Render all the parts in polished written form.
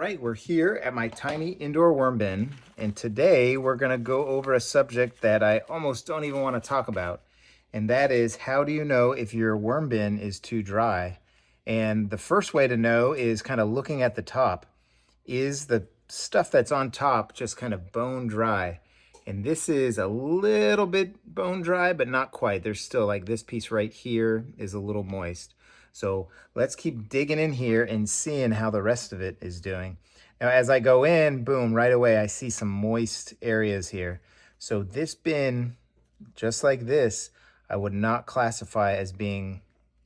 right, we're here at my tiny indoor worm bin, and today we're going to go over a subject that I almost don't even want to talk about, and that is how do you know if your worm bin is too dry? And the first way to know is kind of looking at the top. Is the stuff that's on top just kind of bone dry? And this is a little bit bone dry, but not quite. There's still, like, this piece right here is a little moist. So let's keep digging in here and seeing how the rest of it is doing. Now, as I go in, boom, right away, I see some moist areas here. So this bin, just like this, I would not classify as being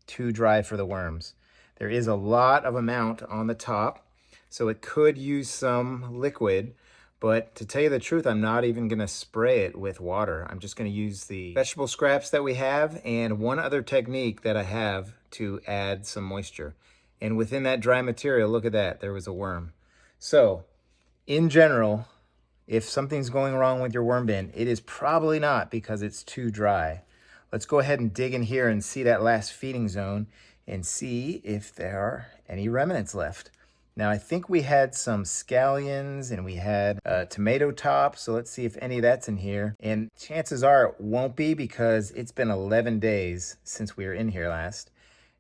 too dry for the worms. There is a lot of amount on the top, so it could use some liquid. But to tell you the truth, I'm not even gonna spray it with water. I'm just gonna use the vegetable scraps that we have and one other technique that I have to add some moisture. And within that dry material, look at that, there was a worm. So in general, if something's going wrong with your worm bin, it is probably not because it's too dry. Let's go ahead and dig in here and see that last feeding zone and see if there are any remnants left. Now, I think we had some scallions and we had tomato tops, so let's see if any of that's in here. And chances are it won't be because it's been 11 days since we were in here last.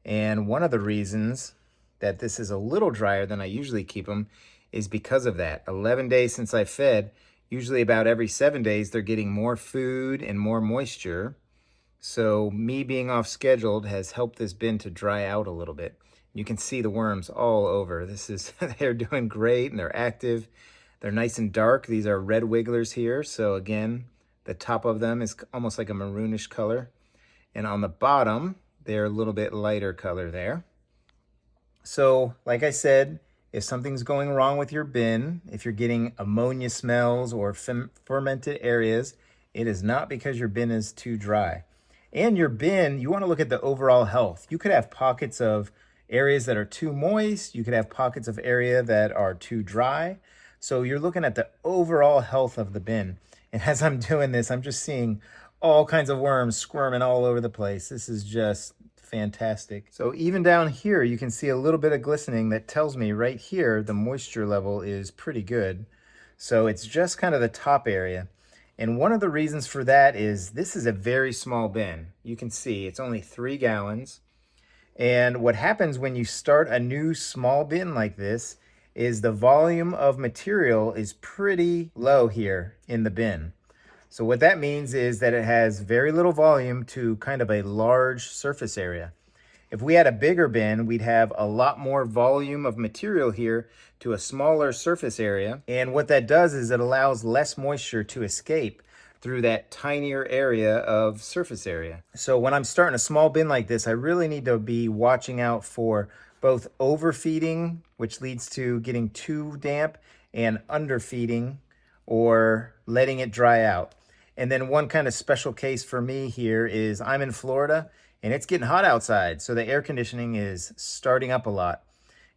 And one of the reasons that this is a little drier than I usually keep them is because of that. 11 days since I fed, usually about every 7 days, they're getting more food and more moisture. So me being off scheduled has helped this bin to dry out a little bit. You can see the worms all over. They're doing great and they're active. They're nice and dark. These are red wigglers here. So again, the top of them is almost like a maroonish color. And on the bottom, they're a little bit lighter color there. So like I said, if something's going wrong with your bin, if you're getting ammonia smells or fermented areas, it is not because your bin is too dry. And your bin, you want to look at the overall health. You could have pockets of areas that are too moist. You could have pockets of area that are too dry. So you're looking at the overall health of the bin. And as I'm doing this, I'm just seeing all kinds of worms squirming all over the place. This is just fantastic. So even down here, you can see a little bit of glistening that tells me right here, the moisture level is pretty good. So it's just kind of the top area. And one of the reasons for that is this is a very small bin. You can see it's only 3 gallons. And what happens when you start a new small bin like this is the volume of material is pretty low here in the bin. So what that means is that it has very little volume to kind of a large surface area. If we had a bigger bin, we'd have a lot more volume of material here to a smaller surface area. And what that does is it allows less moisture to escape through that tinier area of surface area. So when I'm starting a small bin like this, I really need to be watching out for both overfeeding, which leads to getting too damp, and underfeeding or letting it dry out. And then one kind of special case for me here is I'm in Florida and it's getting hot outside. So the air conditioning is starting up a lot.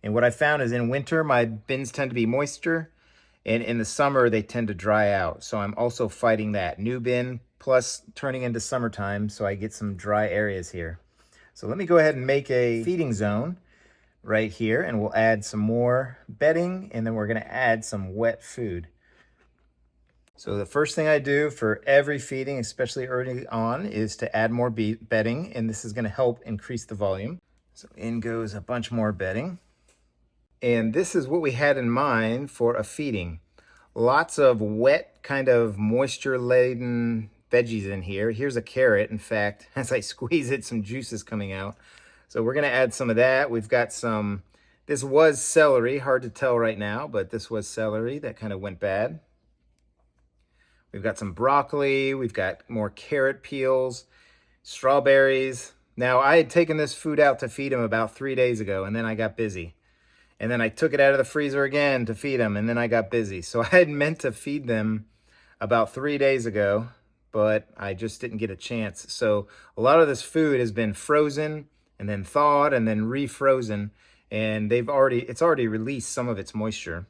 And what I found is in winter, my bins tend to be moisture. And in the summer, they tend to dry out. So I'm also fighting that. New bin plus turning into summertime, so I get some dry areas here. So let me go ahead and make a feeding zone right here, and we'll add some more bedding, and then we're gonna add some wet food. So the first thing I do for every feeding, especially early on, is to add more bedding, and this is gonna help increase the volume. So in goes a bunch more bedding. And this is what we had in mind for a feeding. Lots of wet, kind of moisture-laden veggies in here. Here's a carrot. In fact, as I squeeze it, some juice is coming out. So we're gonna add some of that. We've got some, this was celery, hard to tell right now, but this was celery that kind of went bad. We've got some broccoli. We've got more carrot peels, strawberries. Now, I had taken this food out to feed him about 3 days ago, and then I got busy. And then I took it out of the freezer again to feed them, and then I got busy. So I had meant to feed them about 3 days ago, but I just didn't get a chance. So a lot of this food has been frozen and then thawed and then refrozen, and it's already released some of its moisture.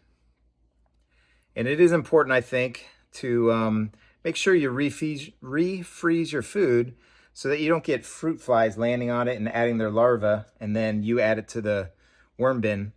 And it is important, I think, to make sure you refreeze your food so that you don't get fruit flies landing on it and adding their larvae, and then you add it to the worm bin.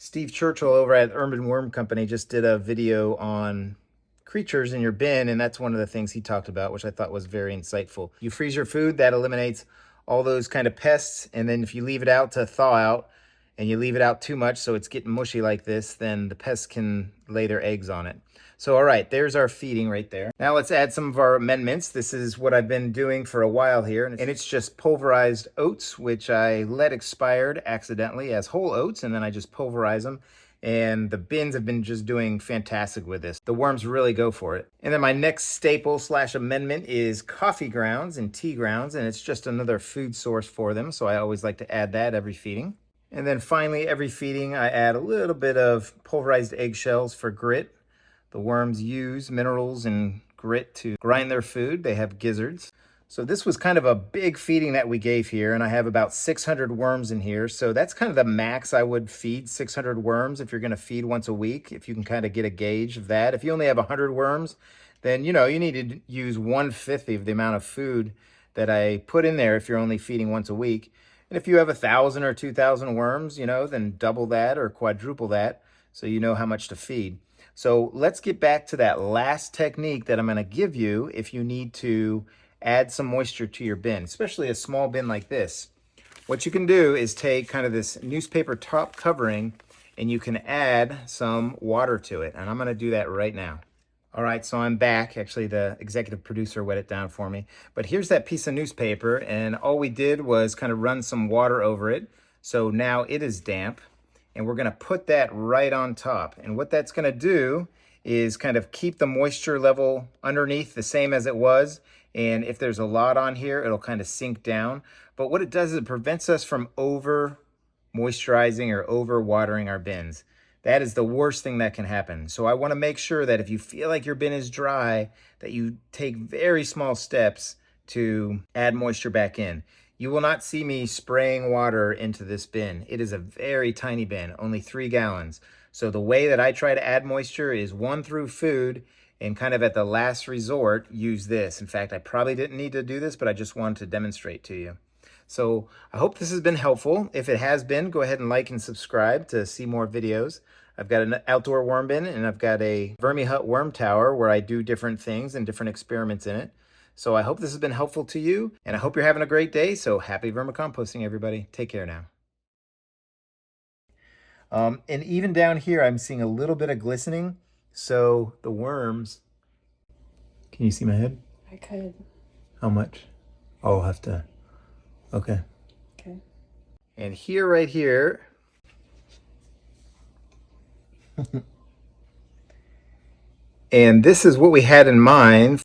Steve Churchill over at Urban Worm Company just did a video on creatures in your bin, and that's one of the things he talked about, which I thought was very insightful. You freeze your food, that eliminates all those kind of pests, and then if you leave it out to thaw out, and you leave it out too much so it's getting mushy like this, then the pests can lay their eggs on it. So all right, there's our feeding right there. Now let's add some of our amendments. This is what I've been doing for a while here, and it's just pulverized oats, which I let expired accidentally as whole oats, and then I just pulverize them. And the bins have been just doing fantastic with this. The worms really go for it. And then my next staple / amendment is coffee grounds and tea grounds, and it's just another food source for them, so I always like to add that every feeding. And then finally, every feeding, I add a little bit of pulverized eggshells for grit. The worms use minerals and grit to grind their food. They have gizzards. So this was kind of a big feeding that we gave here, and I have about 600 worms in here. So that's kind of the max I would feed, 600 worms if you're gonna feed once a week, if you can kind of get a gauge of that. If you only have 100 worms, then you need to use 1/50 of the amount of food that I put in there if you're only feeding once a week. And if you have 1,000 or 2,000 worms, then double that or quadruple that so you know how much to feed. So let's get back to that last technique that I'm gonna give you if you need to add some moisture to your bin, especially a small bin like this. What you can do is take kind of this newspaper top covering and you can add some water to it. And I'm gonna do that right now. All right, so I'm back. Actually, the executive producer wet it down for me. But here's that piece of newspaper, and all we did was kind of run some water over it. So now it is damp, and we're gonna put that right on top. And what that's gonna do is kind of keep the moisture level underneath the same as it was. And if there's a lot on here, it'll kind of sink down. But what it does is it prevents us from over moisturizing or over watering our bins. That is the worst thing that can happen. So I want to make sure that if you feel like your bin is dry, that you take very small steps to add moisture back in. You will not see me spraying water into this bin. It is a very tiny bin, only 3 gallons. So the way that I try to add moisture is 1 through food, and kind of at the last resort, use this. In fact, I probably didn't need to do this, but I just wanted to demonstrate to you. So I hope this has been helpful. If it has been, go ahead and like and subscribe to see more videos. I've got an outdoor worm bin, and I've got a Vermihut worm tower where I do different things and different experiments in it. So I hope this has been helpful to you, and I hope you're having a great day. So happy vermicomposting, everybody. Take care now. And even down here, I'm seeing a little bit of glistening. So the worms, can you see my head? I could. How much? Oh, I'll have to, okay. Okay. And here, right here, and this is what we had in mind